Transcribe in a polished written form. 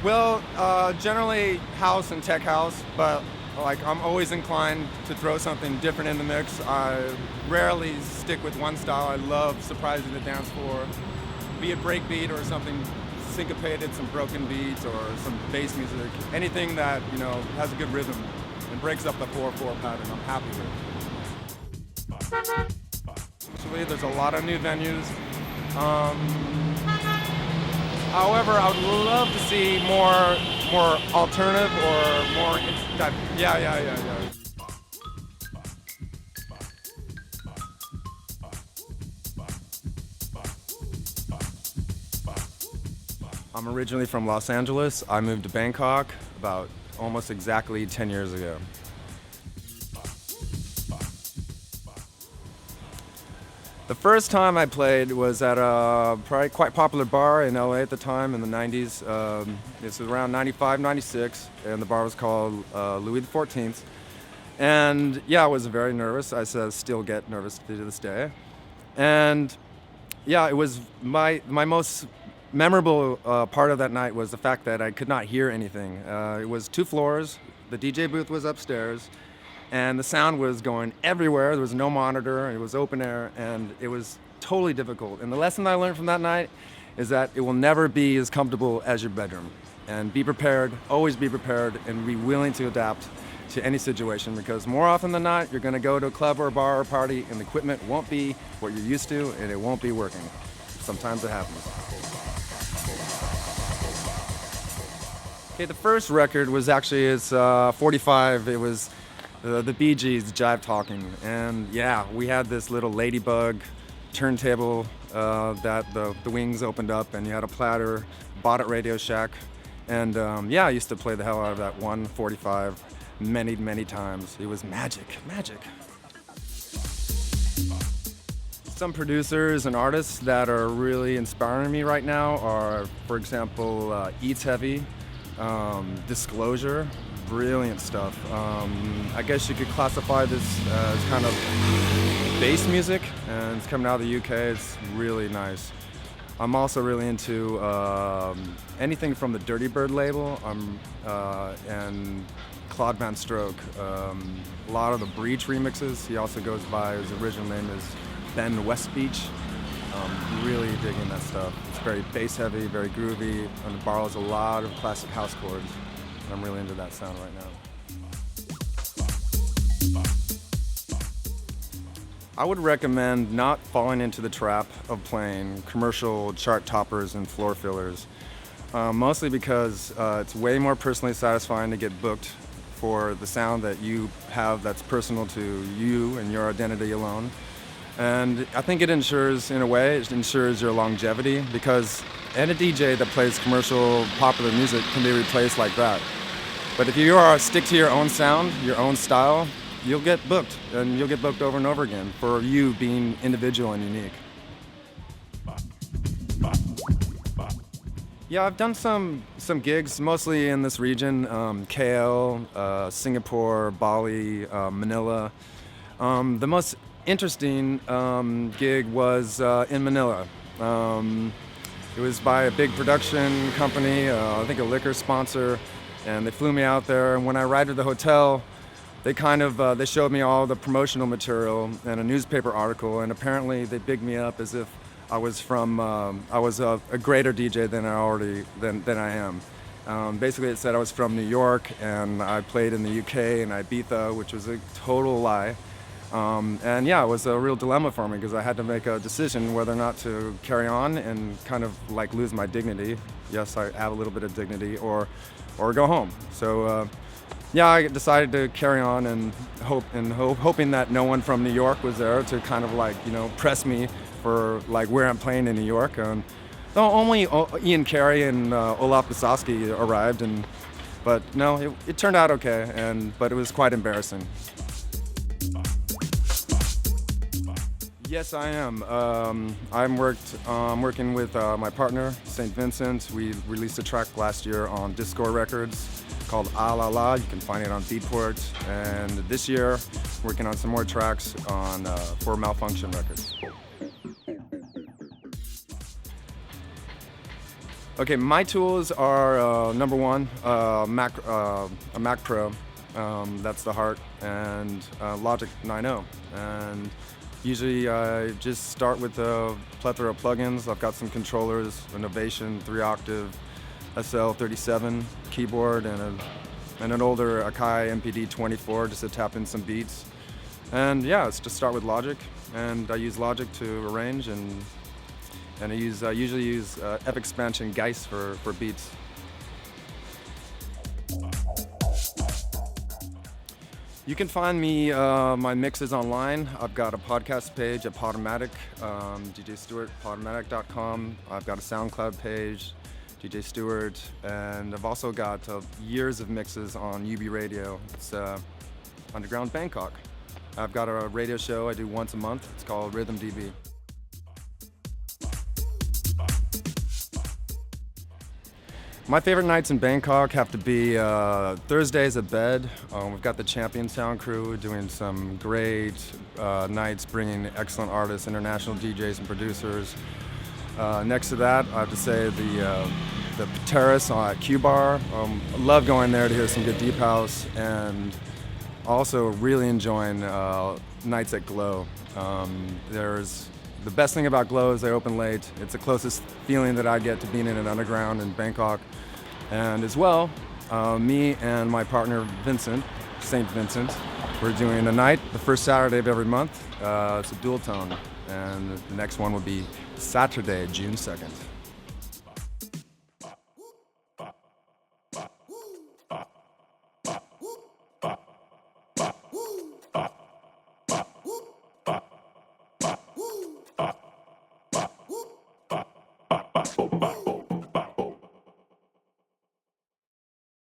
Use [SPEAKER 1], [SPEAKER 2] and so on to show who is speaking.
[SPEAKER 1] Well, generally house and tech house, but like I'm always inclined to throw something different in the mix. I rarely stick with one style. I love surprising the dance floor, be it breakbeat or something syncopated, some broken beats or some bass music, anything that has a good rhythm and breaks up the 4/4 pattern. I'm happy with. Actually, there's a lot of new venues. However, I would love to see more alternative or more. Yeah. I'm originally from Los Angeles. I moved to Bangkok about almost exactly 10 years ago. The first time I played was at a probably quite popular bar in LA at the time in the 90s. This was around 95, 96, and the bar was called Louis XIV. And yeah, I was very nervous. I still get nervous to this day. And yeah, it was my most memorable part of that night was the fact that I could not hear anything. It was 2 floors. The DJ booth was upstairs. And the sound was going everywhere. There was no monitor. It was open air, and it was totally difficult. And the lesson I learned from that night is that it will never be as comfortable as your bedroom. And be prepared, always be prepared, and be willing to adapt to any situation, because more often than not, you're going to go to a club or a bar or a party, and the equipment won't be what you're used to, and it won't be working. Sometimes it happens. Okay, the first record was actually 45. It was the Bee Gees, Jive Talking, and yeah, we had this little ladybug turntable that the wings opened up, and you had a platter, bought at Radio Shack, and yeah, I used to play the hell out of that 145 many times. It was magic. Some producers and artists that are really inspiring me right now are, for example, Eats Heavy, Disclosure. Brilliant stuff. I guess you could classify this as kind of bass music, and it's coming out of the UK. It's really nice. I'm also really into anything from the Dirty Bird label and Claude Van Stroke. A lot of the Breach remixes. He also goes by, his original name is Ben Westbeach. Really digging that stuff. It's very bass heavy, very groovy, and it borrows a lot of classic house chords. I'm really into that sound right now. I would recommend not falling into the trap of playing commercial chart toppers and floor fillers, mostly because it's way more personally satisfying to get booked for the sound that you have that's personal to you and your identity alone. And I think it ensures your longevity, because any DJ that plays commercial popular music can be replaced like that. But if you stick to your own sound, your own style, you'll get booked, and you'll get booked over and over again for you being individual and unique. Yeah, I've done some gigs, mostly in this region, KL, Singapore, Bali, Manila. The most interesting gig was in Manila. It was by a big production company, I think a liquor sponsor, and they flew me out there. And when I arrived at the hotel, they showed me all the promotional material and a newspaper article, and apparently they bigged me up as if I was a greater DJ than I am. Basically, it said I was from New York and I played in the UK and Ibiza, which was a total lie. And yeah, it was a real dilemma for me, because I had to make a decision whether or not to carry on and kind of like lose my dignity. Yes, I have a little bit of dignity, or go home. So yeah, I decided to carry on and hoping that no one from New York was there to kind of like, press me for like where I'm playing in New York. Though only Ian Carey and Olaf Bisowski arrived, but no, it turned out okay, but it was quite embarrassing. Yes, I am. I'm working with my partner, St Vincent. We released a track last year on Discord Records called Ah La La. You can find it on Beatport. And this year, working on some more tracks for Malfunction Records. Okay, my tools are number one, a Mac Pro. That's the heart, and Logic 9.0. And usually I just start with a plethora of plugins. I've got some controllers, an Ovation 3-octave SL37 keyboard, and an older Akai MPD 24 just to tap in some beats. And yeah, it's just start with Logic, and I use Logic to arrange, and I usually use Epic Expansion Geist for beats. You can find me my mixes online. I've got a podcast page at Podomatic, DJ Stewart, Podomatic.com. I've got a SoundCloud page, DJ Stewart, and I've also got years of mixes on UB Radio. It's Underground Bangkok. I've got a radio show I do once a month. It's called Rhythm DB. My favorite nights in Bangkok have to be Thursdays at Bed. We've got the Champion Sound crew doing some great nights, bringing excellent artists, international DJs and producers. Next to that, I have to say the Terrace at Q Bar. I love going there to hear some good deep house, and also really enjoying nights at Glow. There's the best thing about Glow is they open late. It's the closest feeling that I get to being in an underground in Bangkok. And as well, me and my partner Vincent, St Vincent, we're doing a night the first Saturday of every month. It's a dual tone, and the next one will be Saturday, June 2nd.
[SPEAKER 2] Bye.